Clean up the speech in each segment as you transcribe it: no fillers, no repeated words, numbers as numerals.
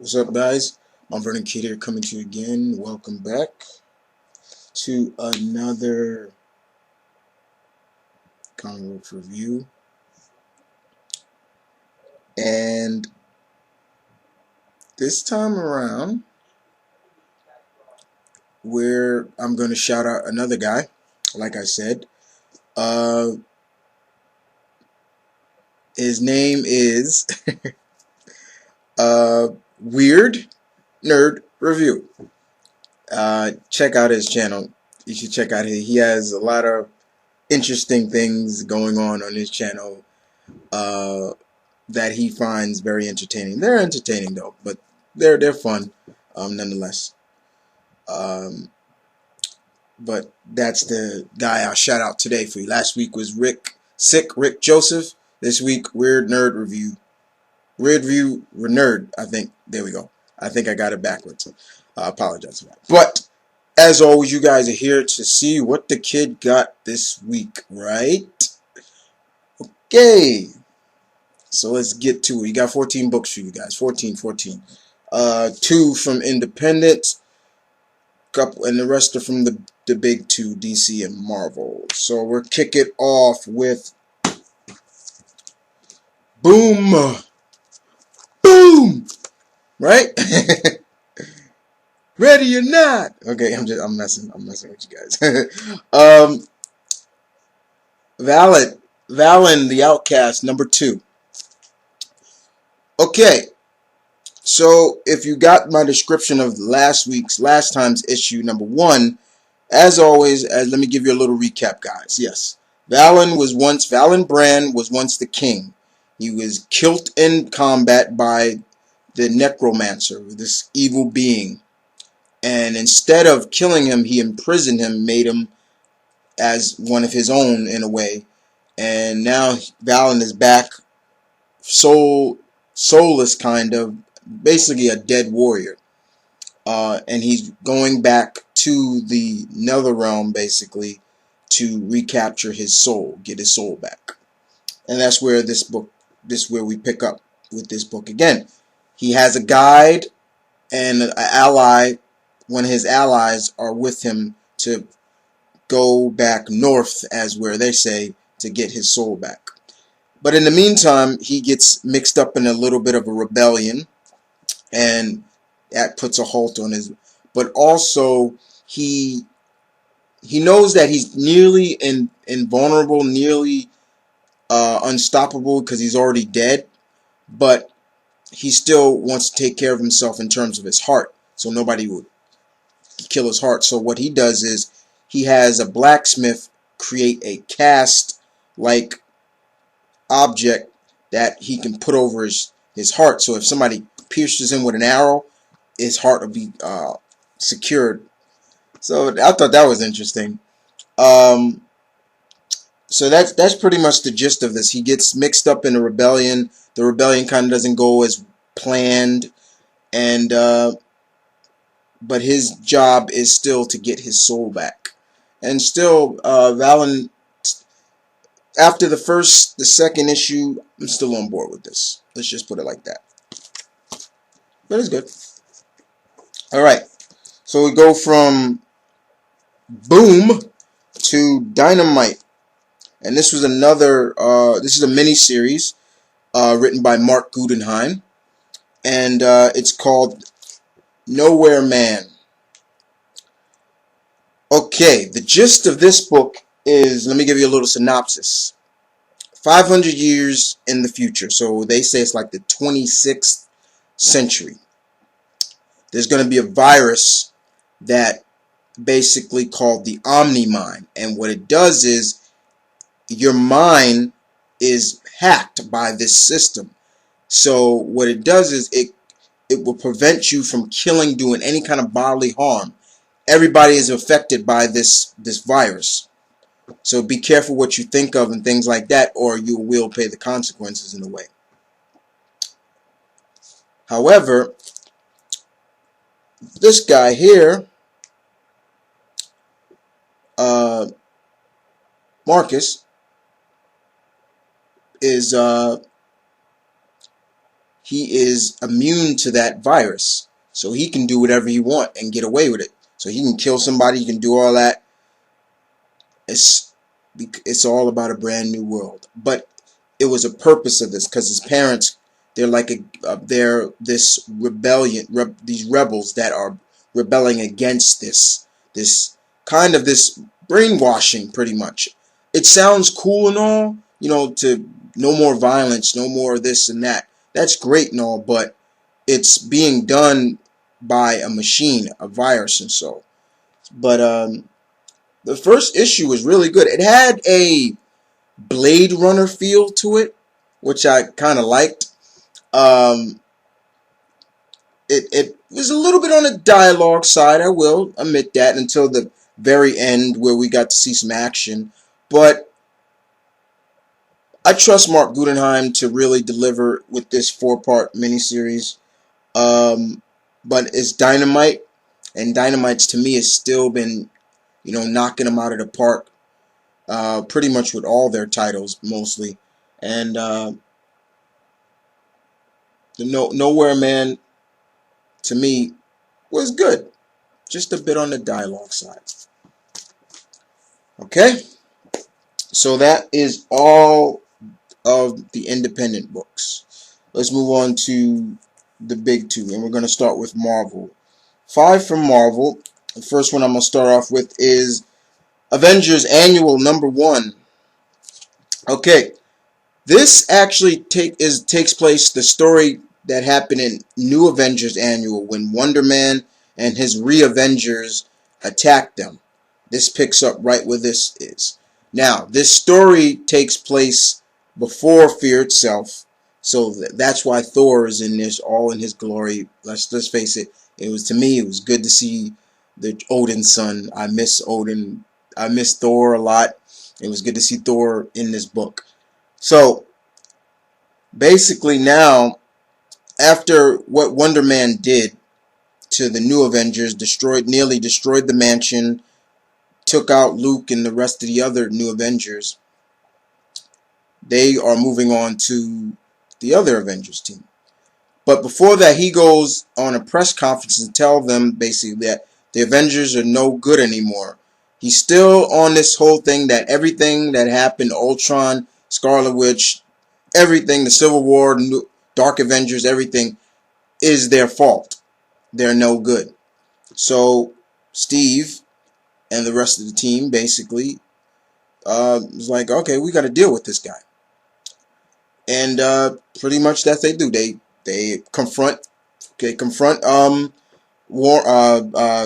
What's up, guys? I'm Vernon Kid here, coming to you again. Welcome back to another comic book review. And this time around, I'm going to shout out another guy, like I said. His name is Weird Nerd Review. Check out his channel. You should check out he has a lot of interesting things going on his channel that he finds very entertaining. They're entertaining though, but they're fun nonetheless. But that's the guy I'll shout out today for you. Last week was Rick Joseph. This week, Weird Nerd Review. Weird Review Nerd, I think. There we go. I think I got it backwards. I apologize for that. But as always, you guys are here to see what the kid got this week, right? Okay. So let's get to it. You got 14 books for you guys. 14. 2 from Independent, couple, and the rest are from the big two, DC and Marvel. So we'll kick it off with Boom. Right? Ready or not? Okay, I'm messing with you guys. Valen The Outcast, number 2. Okay, so if you got my description of last time's issue number 1, as always, let me give you a little recap, guys. Yes, Valon Brand was once the king. He was killed in combat by the necromancer, this evil being. And instead of killing him, he imprisoned him, made him as one of his own in a way. And now Valon is back, soulless kind of, basically a dead warrior. And he's going back to the nether realm, basically, to recapture his soul, get his soul back. And that's where where we pick up with this book again. He has a guide and an ally. One of his allies are with him to go back north, as where they say, to get his soul back. But in the meantime, he gets mixed up in a little bit of a rebellion, and that puts a halt on his. But also, he knows that he's nearly invulnerable, nearly unstoppable, because he's already dead. But he still wants to take care of himself in terms of his heart, so nobody would kill his heart. So what he does is he has a blacksmith create a cast-like object that he can put over his heart. So if somebody pierces him with an arrow, his heart will be secured. So I thought that was interesting. So that's pretty much the gist of this. He gets mixed up in a rebellion. The rebellion kind of doesn't go as planned, and but his job is still to get his soul back. And still, Valon, after the second issue, I'm still on board with this. Let's just put it like that. But it's good. All right, so we go from Boom to Dynamite, and this was another. This is a mini series written by Mark Guggenheim, and it's called Nowhere Man. Okay, the gist of this book is, let me give you a little synopsis. 500 years in the future, so they say it's like the 26th century. There's going to be a virus that basically called the Omni-Mind, and what it does is your mind is hacked by this system. So what it does is it will prevent you from killing, doing any kind of bodily harm. Everybody is affected by this virus. So be careful what you think of and things like that, or you will pay the consequences in a way. However, this guy here, Marcus, is he is immune to that virus, so he can do whatever he wants and get away with it. So he can kill somebody, he can do all that. It's all about a brand new world. But it was a purpose of this, because his parents, they're like they're this rebellion, these rebels that are rebelling against this kind of this brainwashing, pretty much. It sounds cool and all, you know, to no more violence, no more this and that. That's great and all, but it's being done by a machine, a virus and so. But the first issue was really good. It had a Blade Runner feel to it, which I kind of liked. It was a little bit on the dialogue side, I will admit that, until the very end where we got to see some action. But I trust Mark Guggenheim to really deliver with this 4-part miniseries. But it's Dynamite, and Dynamite's to me has still been, you know, knocking them out of the park. Pretty much with all their titles, mostly. And the Nowhere Man, to me, was good. Just a bit on the dialogue side. Okay? So that is all of the independent books. Let's move on to the big two, and we're going to start with Marvel. 5 from Marvel. The first one I'm going to start off with is Avengers Annual #1. Okay, this actually takes place, the story that happened in New Avengers Annual when Wonder Man and his Re-Avengers attacked them. This picks up right where this is. Now, this story takes place before Fear itself, so that's why Thor is in this, all in his glory. Let's face it. To me, it was good to see the Odin's son. I miss Odin. I miss Thor a lot. It was good to see Thor in this book. So, basically now, after what Wonder Man did to the New Avengers, nearly destroyed the mansion, took out Luke and the rest of the other New Avengers, they are moving on to the other Avengers team. But before that, he goes on a press conference and tells them basically that the Avengers are no good anymore. He's still on this whole thing that everything that happened, Ultron, Scarlet Witch, everything, the Civil War, Dark Avengers, everything is their fault. They're no good. So Steve and the rest of the team basically was like, okay, we got to deal with this guy. And pretty much that they do. They confront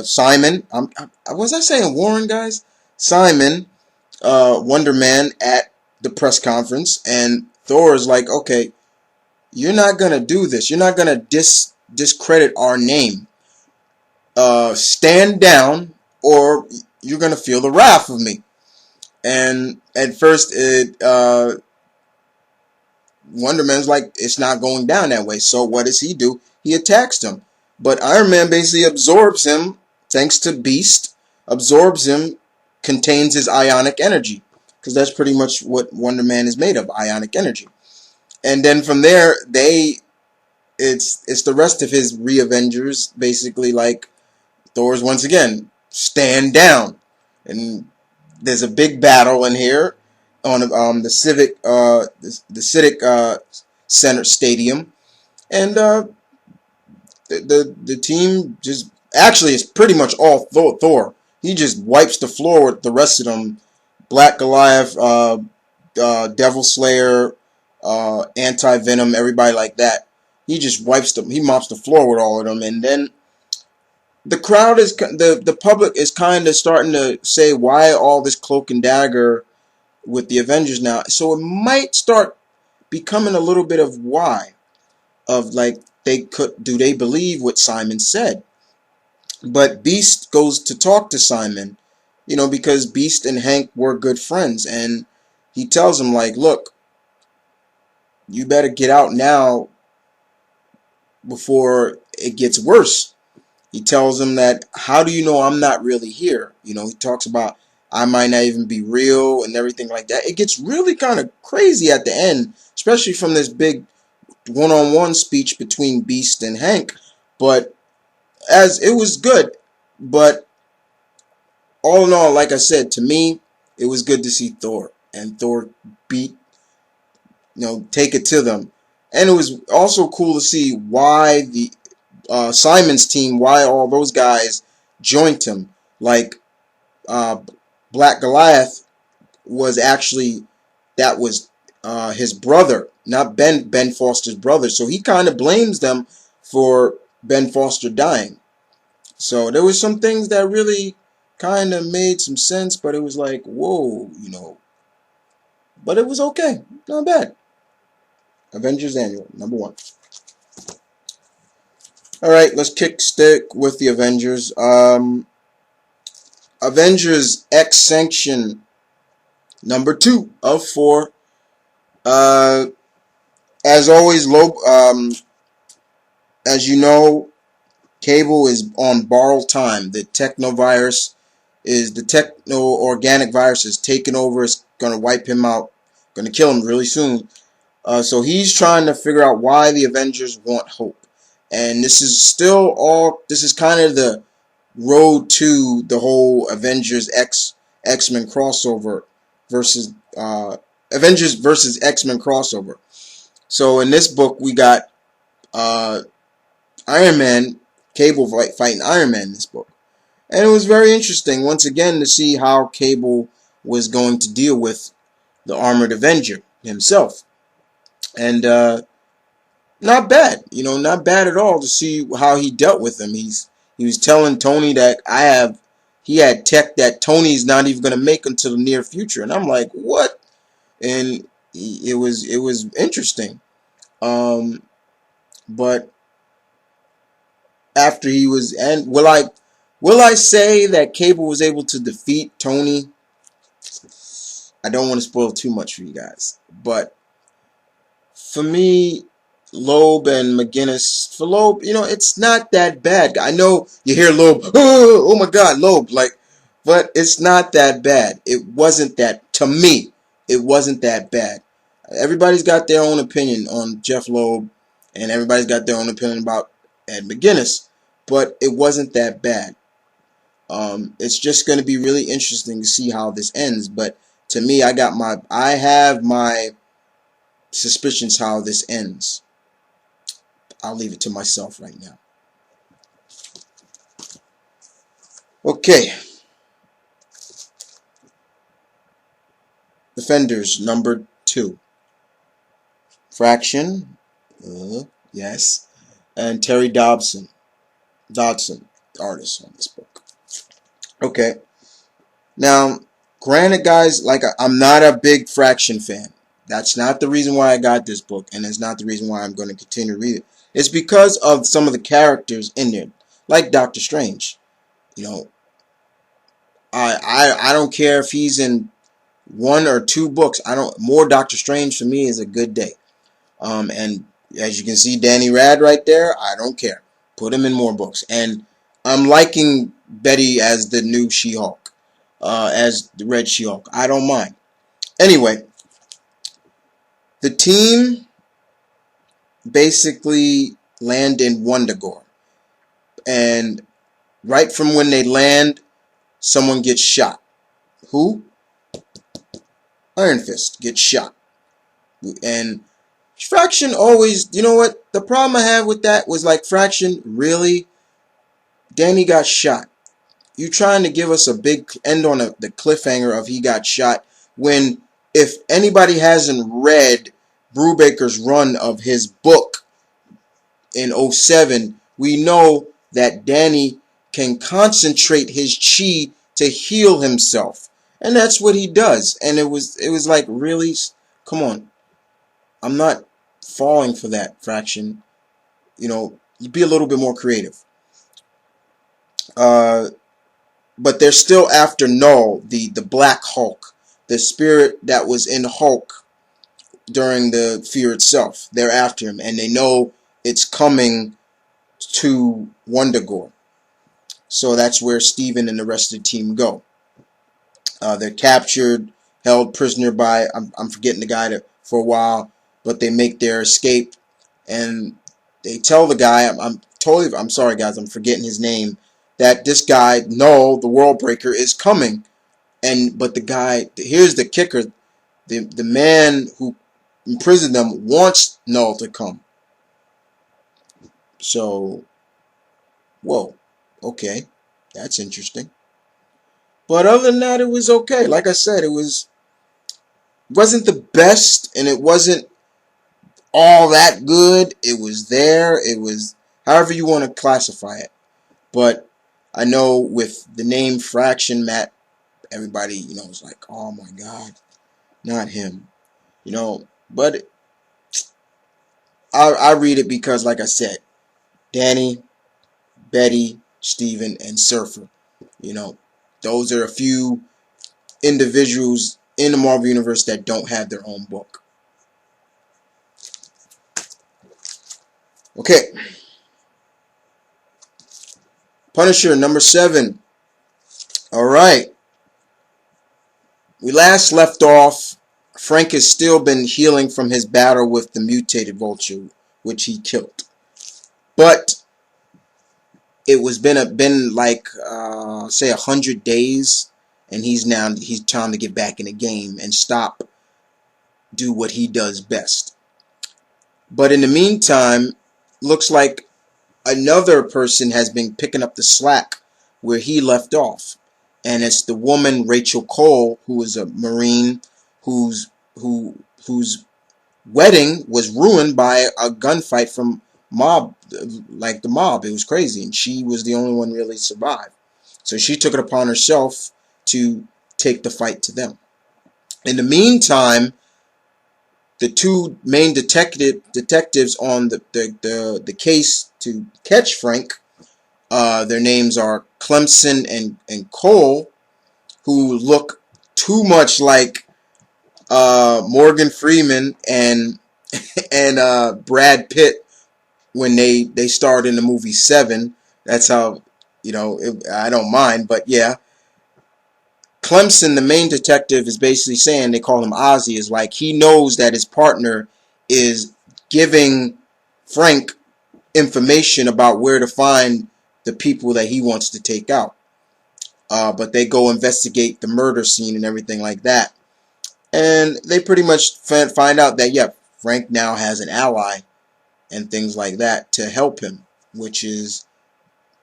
Simon. Was I saying Warren, guys? Simon, Wonder Man at the press conference, and Thor is like, okay, you're not gonna do this. You're not gonna discredit our name. Stand down, or you're gonna feel the wrath of me. And at first, Wonder Man's like, it's not going down that way. So what does he do? He attacks him. But Iron Man basically absorbs him, thanks to Beast, absorbs him, contains his ionic energy. Because that's pretty much what Wonder Man is made of, ionic energy. And then from there, it's the rest of his Re-Avengers, basically like Thor's once again, stand down. And there's a big battle in here on the Civic Center Stadium, and the team just actually is pretty much all Thor. He just wipes the floor with the rest of them. Black Goliath, Devil Slayer, Anti-Venom, everybody like that. He just wipes them. He mops the floor with all of them, and then the crowd is the public is kind of starting to say, why all this cloak and dagger with the Avengers now? So it might start becoming a little bit of why, of like do they believe what Simon said? But Beast goes to talk to Simon, because Beast and Hank were good friends, and he tells him, like, look, you better get out now before it gets worse. He tells him that, how do you know I'm not really here? He talks about I might not even be real and everything like that. It gets really kind of crazy at the end, especially from this big one-on-one speech between Beast and Hank. But as it was good, but all in all, like I said, to me, it was good to see Thor and Thor beat, take it to them. And it was also cool to see why the Simon's team, why all those guys joined him. Like Black Goliath was actually, that was his brother, not Ben Foster's brother. So he kind of blames them for Ben Foster dying. So there was some things that really kind of made some sense, but it was like, whoa, But it was okay, not bad. Avengers Annual, #1. All right, let's stick with the Avengers. Avengers X-Sanction, #2 of 4. As always, as you know, Cable is on borrowed time. The techno-organic virus is taking over. It's going to wipe him out. Going to kill him really soon. So he's trying to figure out why the Avengers want Hope. And this is kind of the road to the whole Avengers X-Men crossover versus Avengers versus X-Men crossover. So in this book we got Iron Man, Cable fighting Iron Man in this book. And it was very interesting once again to see how Cable was going to deal with the Armored Avenger himself. And not bad, not bad at all to see how he dealt with him. He was telling Tony that he had tech that Tony's not even going to make until the near future. And I'm like, what? And it was interesting. But after he was, and will I say that Cable was able to defeat Tony? I don't want to spoil too much for you guys, but for me, Loeb and McGinnis, for Loeb, it's not that bad. I know you hear Loeb, oh my God, Loeb, but it's not that bad. It wasn't that, to me, it wasn't that bad. Everybody's got their own opinion on Jeff Loeb, and everybody's got their own opinion about Ed McGinnis, but it wasn't that bad. It's just going to be really interesting to see how this ends, but to me, I have my suspicions how this ends. I'll leave it to myself right now. Okay. Defenders, #2. Fraction, yes, and Terry Dodson, artist on this book. Okay. Now, granted, guys, I'm not a big Fraction fan. That's not the reason why I got this book, and it's not the reason why I'm going to continue to read it. It's because of some of the characters in there, like Doctor Strange. I don't care if he's in 1 or 2 books. More Doctor Strange for me is a good day. And as you can see, Danny Rad right there, I don't care. Put him in more books. And I'm liking Betty as the new She-Hulk, as the Red She-Hulk. I don't mind. Anyway, the team basically land in Wundagore. And right from when they land, someone gets shot. Who? Iron Fist gets shot. And Fraction always, you know what? The problem I had with that was Fraction, really? Danny got shot. You trying to give us a big end on the cliffhanger of he got shot when, if anybody hasn't read Brubaker's run of his book in 07, we know that Danny can concentrate his chi to heal himself. And that's what he does. And it was like, really? Come on. I'm not falling for that, Fraction. be a little bit more creative. But they're still after Null, the Black Hulk, the spirit that was in Hulk during the Fear itself. They're after him, and they know it's coming to Wundagore. So that's where Steven and the rest of the team go. They're captured, held prisoner by, I'm forgetting the guy for a while, but they make their escape, and they tell the guy, I'm sorry guys, I'm forgetting his name, that this guy, Null, the World Breaker, is coming. But the guy, here's the kicker, the man who imprisoned them wants Null to come. So, whoa, okay, that's interesting. But other than that, it was okay. Like I said, wasn't the best, and it wasn't all that good. It was there. It was however you want to classify it. But I know with the name Fraction, Matt, everybody, was like, oh my God, not him. But I read it because, like I said, Danny, Betty, Steven, and Surfer. Those are a few individuals in the Marvel Universe that don't have their own book. Okay. Punisher number 7. Alright. We last left off. Frank has still been healing from his battle with the mutated Vulture, which he killed. But it was been like say 100 days, and he's time to get back in the game and do what he does best. But in the meantime, looks like another person has been picking up the slack where he left off, and it's the woman Rachel Cole, who is a Marine whose wedding was ruined by a gunfight from the mob. It was crazy, and she was the only one really survived. So she took it upon herself to take the fight to them. In the meantime, the two main detectives on the case to catch Frank, their names are Clemson and Cole, who look too much like Morgan Freeman and Brad Pitt when they starred in the movie Seven. That's how, I don't mind, but yeah. Clemson, the main detective, is basically saying, they call him Ozzy, is like he knows that his partner is giving Frank information about where to find the people that he wants to take out. But they go investigate the murder scene and everything like that. And they pretty much find out that, yeah, Frank now has an ally and things like that to help him, which is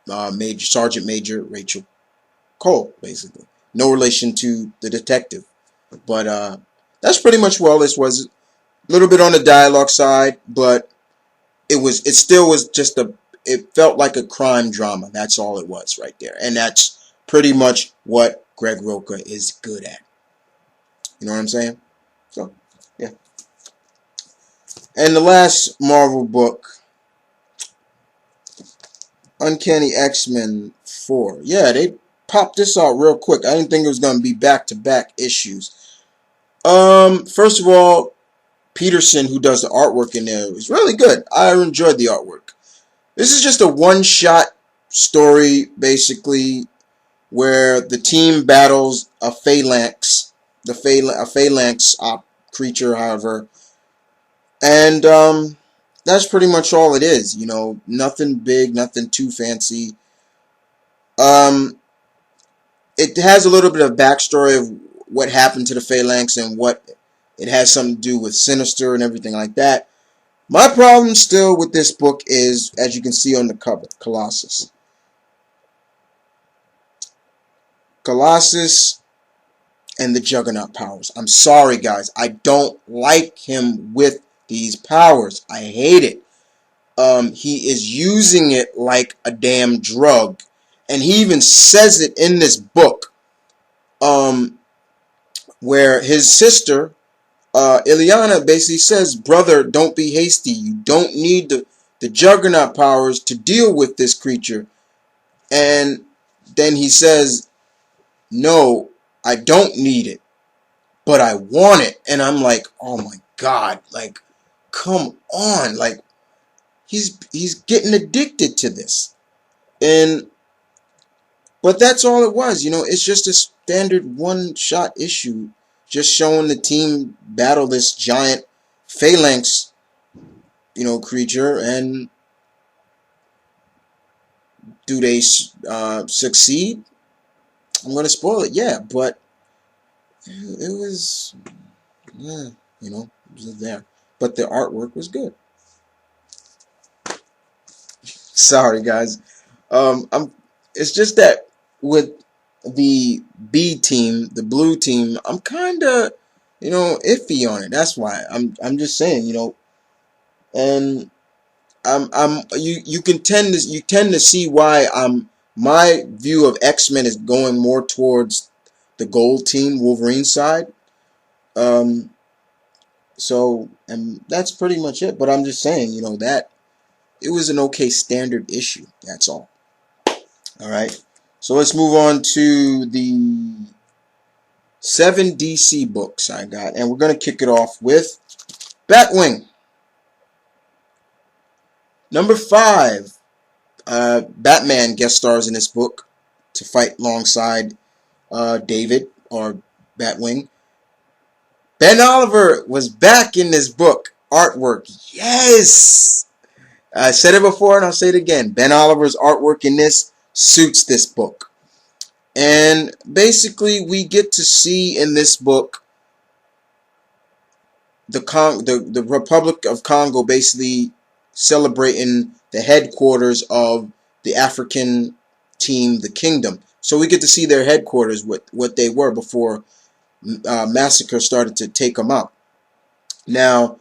Sergeant Major Rachel Cole, basically. No relation to the detective. But that's pretty much all this was. A little bit on the dialogue side, but it still was just it felt like a crime drama. That's all it was right there. And that's pretty much what Greg Rucka is good at. You know what I'm saying? So, yeah. And the last Marvel book, Uncanny X-Men 4. Yeah, they popped this out real quick. I didn't think it was going to be back-to-back issues. First of all, Peterson, who does the artwork in there, is really good. I enjoyed the artwork. This is just a one-shot story, basically, where the team battles a phalanx, a phalanx creature, however, and that's pretty much all it is. Nothing big, nothing too fancy. It has a little bit of backstory of what happened to the phalanx and what it has something to do with Sinister and everything like that. My problem still with this book is, as you can see on the cover, Colossus. Colossus and the Juggernaut powers. I'm sorry, guys. I don't like him with these powers. I hate it. He is using it like a damn drug. And he even says it in this book. Where his sister, Ileana, basically says, brother, don't be hasty. You don't need the Juggernaut powers to deal with this creature. And then he says, no, I don't need it, but I want it. And I'm like, oh my God, like, come on. Like, he's getting addicted to this. But that's all it was. It's just a standard one-shot issue, just showing the team battle this giant phalanx, creature. And do they succeed? I'm going to spoil it, yeah, but it was, yeah, it was there. But the artwork was good. Sorry, guys. It's just that with the B team, the blue team, I'm kind of, iffy on it. That's why I'm just saying, and you tend to see why my view of X-Men is going more towards the gold team, Wolverine side. So, and that's pretty much it. But I'm just saying, that it was an okay standard issue. That's all. All right. So let's move on to the 7 DC books I got, and we're gonna kick it off with Batwing. Number 5. Batman guest stars in this book to fight alongside David, or Batwing. Ben Oliver was back in this book. Artwork. Yes! I said it before and I'll say it again. Ben Oliver's artwork in this suits this book. And basically we get to see in this book the Republic of Congo basically celebrating the headquarters of the African team, the Kingdom. So we get to see their headquarters, what they were before Massacre started to take them out. Now,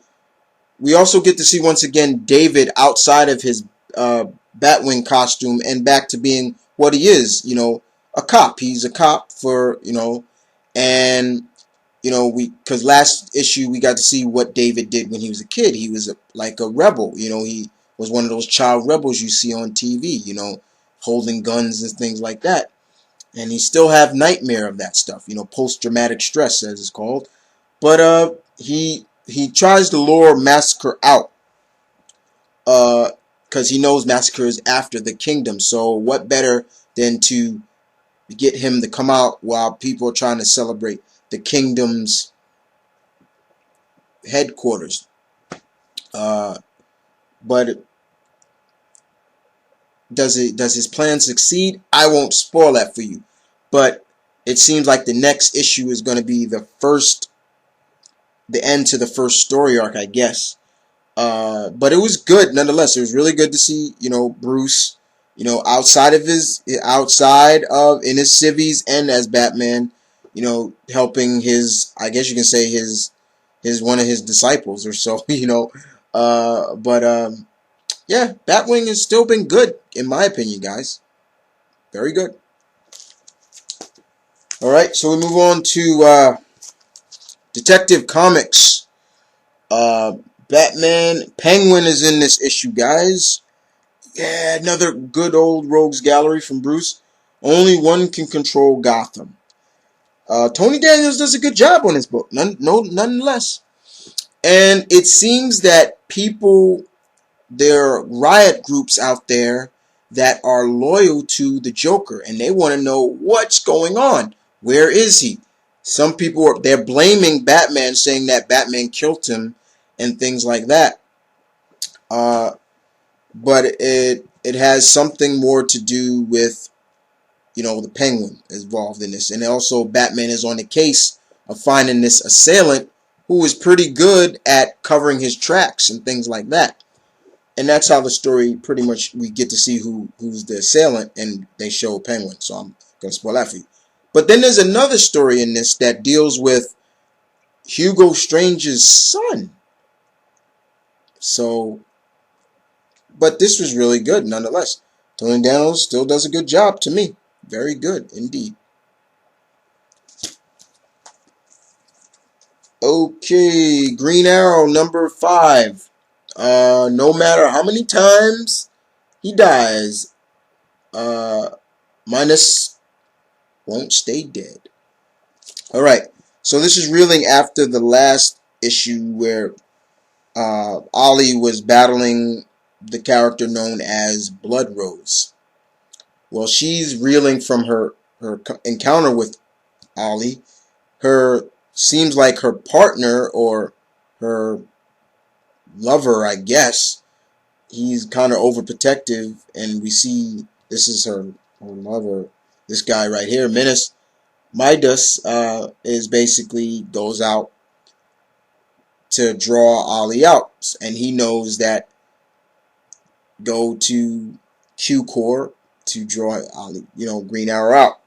we also get to see once again David outside of his Batwing costume and back to being what he is, a cop. He's a cop for, and because last issue we got to see what David did when he was a kid. He was like a rebel, he was one of those child rebels you see on TV, holding guns and things like that. And he still have nightmare of that stuff, post-traumatic stress as it's called. But he tries to lure Massacre out, because he knows Massacre is after the Kingdom. So what better than to get him to come out while people are trying to celebrate the Kingdom's headquarters. But does his plan succeed? I won't spoil that for you. But it seems like the next issue is going to be the end to the first story arc, I guess. But it was good nonetheless. It was really good to see, Bruce, outside of in his civvies and as Batman, helping his, I guess you can say his one of his disciples or so, yeah, Batwing has still been good in my opinion, guys. Very good. All right, so we move on to Detective Comics. Batman Penguin is in this issue, guys. Yeah, another good old rogues gallery from Bruce. Only one can control Gotham. Tony Daniels does a good job on his book, nonetheless. And it seems that there are riot groups out there that are loyal to the Joker, and they want to know what's going on. Where is he? Some people they're blaming Batman, saying that Batman killed him and things like that. But it has something more to do with, the Penguin is involved in this. And also Batman is on the case of finding this assailant who is pretty good at covering his tracks and things like that. And that's how the story pretty much, we get to see who's the assailant, and they show Penguin. So I'm going to spoil that for you. But then there's another story in this that deals with Hugo Strange's son. So, but this was really good nonetheless. Tony Daniels still does a good job to me. Very good indeed. Okay, Green Arrow number 5. No matter how many times he dies, Minus won't stay dead. Alright, so this is reeling after the last issue where Ollie was battling the character known as Blood Rose. Well, she's reeling from her encounter with Ollie. Seems like her partner or her lover, I guess, he's kind of overprotective, and we see this is her lover. This guy right here, Midas, is basically goes out to draw Ollie out, and he knows that go to Q Corps to draw Ollie, Green Arrow out.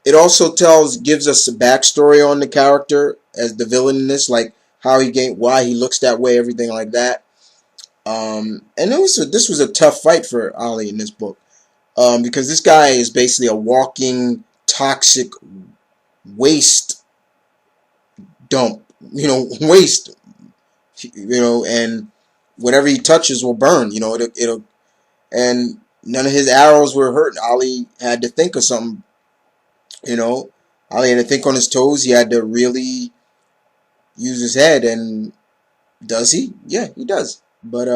It also gives us a backstory on the character as the villain in this, like how why he looks that way, everything like that. And this was a tough fight for Ollie in this book, because this guy is basically a walking toxic waste dump, waste, and whatever he touches will burn, and none of his arrows were hurting. Ollie had to think of something, Ollie had to think on his toes. He had to really use his head, and does he? Yeah, he does. But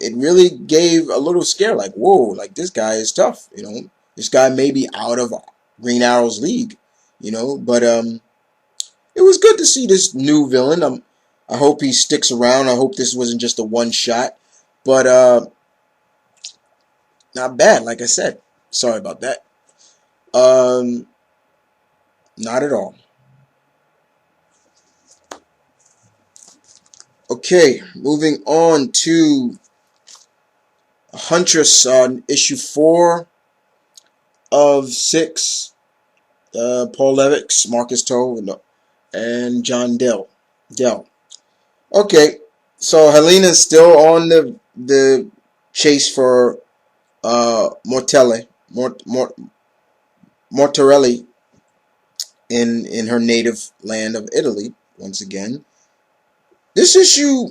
it really gave a little scare, like, whoa, like this guy is tough, This guy may be out of Green Arrow's league, but it was good to see this new villain. I hope he sticks around. I hope this wasn't just a one shot, but not bad, like I said. Sorry about that. Not at all. Okay, moving on to Huntress on issue 4 of 6. Paul Levitz, Marcus Toe, and John Dell. Okay, so Helena's still on the chase for Mortelli in her native land of Italy once again. This issue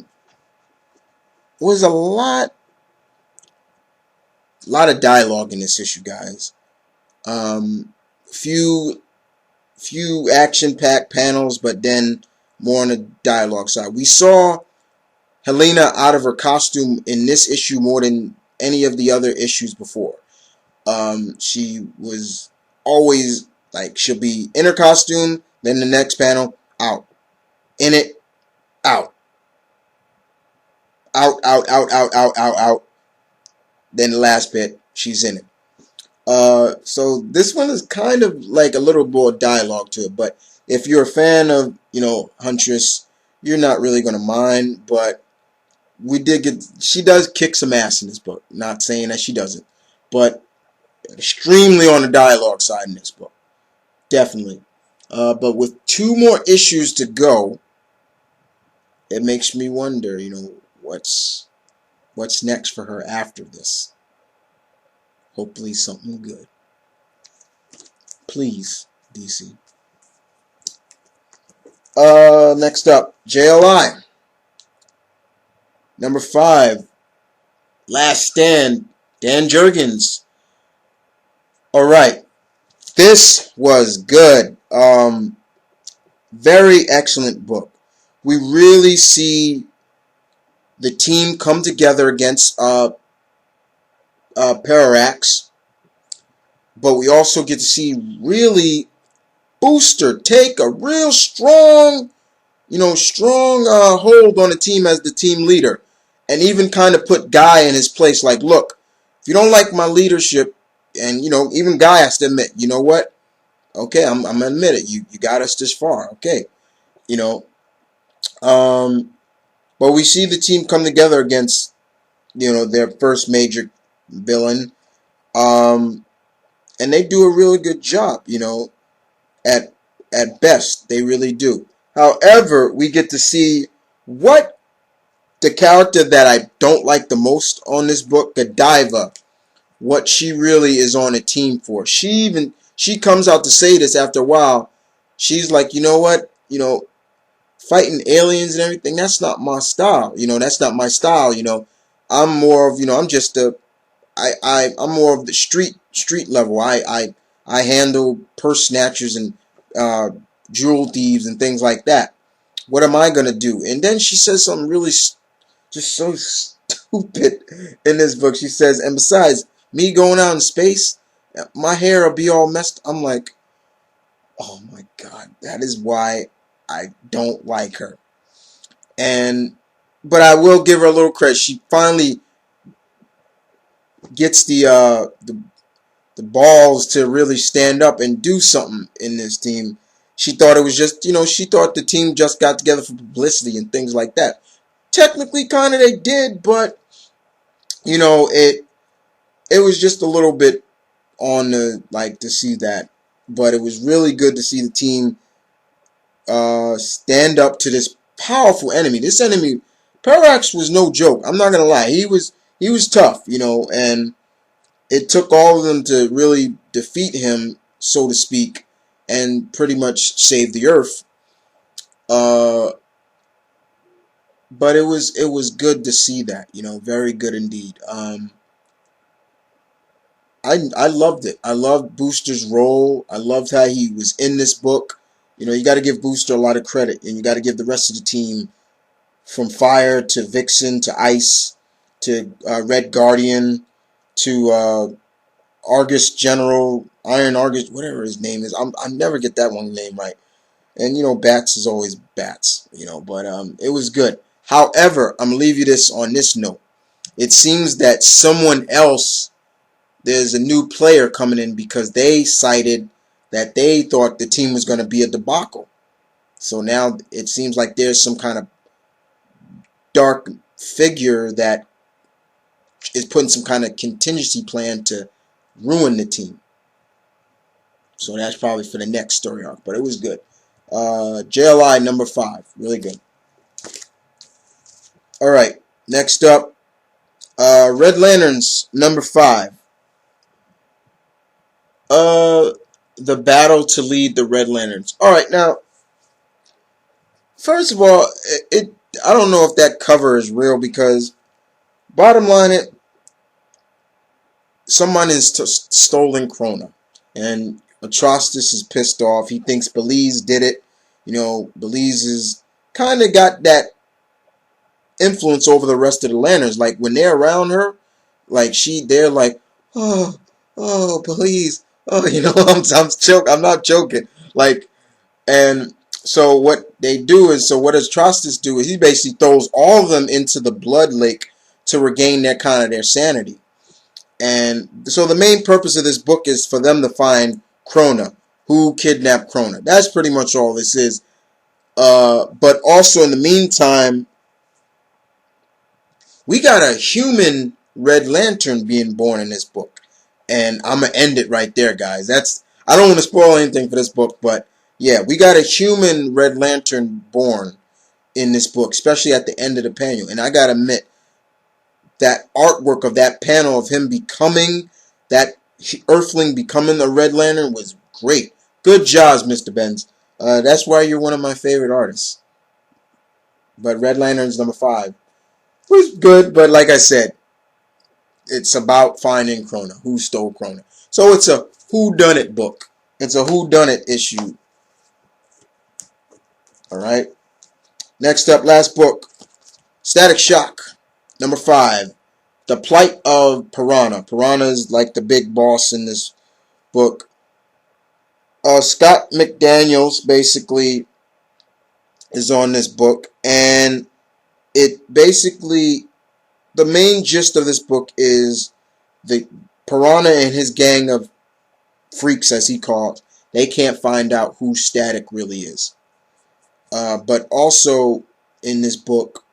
was a lot of dialogue in this issue, guys. Few action-packed panels, but then more on the dialogue side. We saw Helena out of her costume in this issue more than any of the other issues before. She was always like, she'll be in her costume, then the next panel, out. In it, out. Out. Then the last bit, she's in it. So this one is kind of like a little more dialogue to it, but if you're a fan of, Huntress, you're not really going to mind, but she does kick some ass in this book. Not saying that she doesn't, but extremely on the dialogue side in this book. Definitely. But with 2 more issues to go, it makes me wonder, what's next for her after this. Hopefully something good. Please, DC. Next up, JLI. Number 5, Last Stand, Dan Jurgens. Alright, this was good. Very excellent book. We really see the team come together against Parallax, but we also get to see really Booster take a real strong hold on the team as the team leader, and even kind of put Guy in his place. Like, look, if you don't like my leadership, and even Guy has to admit, you know what? Okay, I'm gonna admit it. You got us this far. Okay, but we see the team come together against their first major villain, and they do a really good job. At best, they really do. However, we get to see what the character that I don't like the most on this book, Godiva, what she really is on a team for. She comes out to say this after a while. She's like, you know what? fighting aliens and everything, that's not my style. That's not my style. I'm more of, I'm just I'm more of the street level. I handle purse snatchers and jewel thieves and things like that. What am I gonna do? And then she says something really just so stupid in this book. She says, and besides, me going out in space, my hair will be all messed. I'm like, oh my god, that is why I don't like her. But I will give her a little credit. She finally gets the balls to really stand up and do something in this team. She thought it was just, she thought the team just got together for publicity and things like that. Technically, kind of they did, but it was just a little bit on the to see that. But it was really good to see the team stand up to this powerful enemy. This enemy, Parallax, was no joke. I'm not gonna lie. He was tough, and it took all of them to really defeat him, so to speak, and pretty much save the Earth. Uh, but it was good to see that, very good indeed. I loved it. I loved Booster's role. I loved how he was in this book. You got to give Booster a lot of credit, and you got to give the rest of the team, from Fire to Vixen to Ice to Red Guardian to Argus General, Iron Argus, whatever his name is. I never get that one name right. And Bats is always Bats. But it was good. However, I'm gonna leave you this on this note. It seems that someone else, there's a new player coming in because they cited that they thought the team was going to be a debacle. So now it seems like there's some kind of dark figure that is putting some kind of contingency plan to ruin the team. So that's probably for the next story arc, but it was good. JLI number 5, really good. All right, next up, Red Lanterns number 5. The battle to lead the Red Lanterns. All right, now, first of all, I don't know if that cover is real because, bottom line, someone has stolen Krona, and Atrocitus is pissed off. He thinks Belize did it. Belize is kind of got that influence over the rest of the Lanterns. Like when they're around her, they're like, oh, Belize, oh, I'm not joking. And so what they do is, so what Atrocitus do is he basically throws all of them into the blood lake to regain their sanity. And so the main purpose of this book is for them to find Krona, who kidnapped Krona. That's pretty much all this is. But also in the meantime, we got a human Red Lantern being born in this book. And I'm going to end it right there, guys. I don't want to spoil anything for this book, but yeah, we got a human Red Lantern born in this book, especially at the end of the panel. And I got to admit, that artwork of that panel of him becoming, that Earthling becoming a Red Lantern was great. Good job, Mr. Benz. That's why you're one of my favorite artists. But Red Lantern's number 5 was good, but like I said, it's about finding Krona. Who stole Krona? So it's a whodunit book. It's a whodunit issue. Alright. Next up, last book. Static Shock. Number 5. The Plight of Piranha. Piranha is like the big boss in this book. Scott McDaniels basically is on this book. And it basically, the main gist of this book is the Piranha and his gang of freaks, as he calls, they can't find out who Static really is. But also in this book,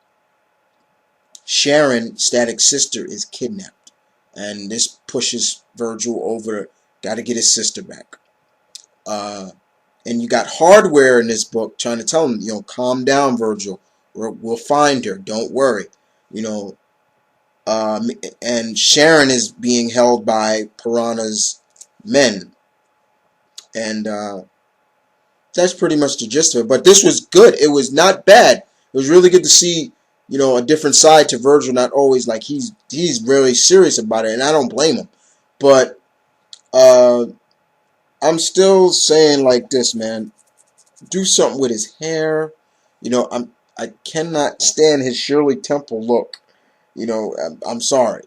Sharon, Static's sister, is kidnapped. And this pushes Virgil over, got to get his sister back. And you got Hardware in this book trying to tell him, calm down, Virgil. We'll find her. Don't worry. And Sharon is being held by Piranha's men. And that's pretty much the gist of it. But this was good. It was not bad. It was really good to see, a different side to Virgil. Not always like he's really serious about it, and I don't blame him. But I'm still saying like this, man. Do something with his hair. I cannot stand his Shirley Temple look. I'm sorry,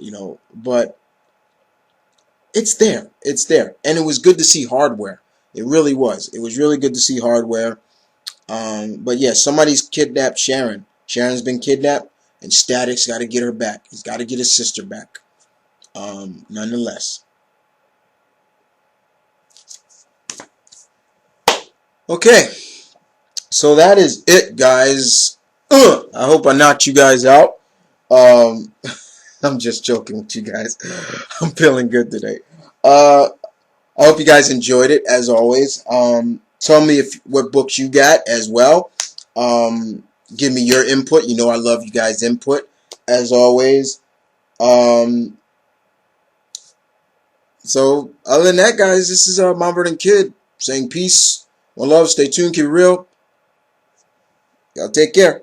but it's there. It's there. And it was good to see hardware. It really was. It was really good to see hardware. But yeah, somebody's kidnapped Sharon. Sharon's been kidnapped, and Static's got to get her back. He's got to get his sister back. Nonetheless. Okay. So that is it, guys. I hope I knocked you guys out. I'm just joking with you guys. I'm feeling good today. I hope you guys enjoyed it, as always. Tell me what books you got as well. Give me your input. I love you guys' input, as always. So, other than that, guys, this is Mount Vernon Kid saying peace, one love, stay tuned, keep it real. Y'all take care.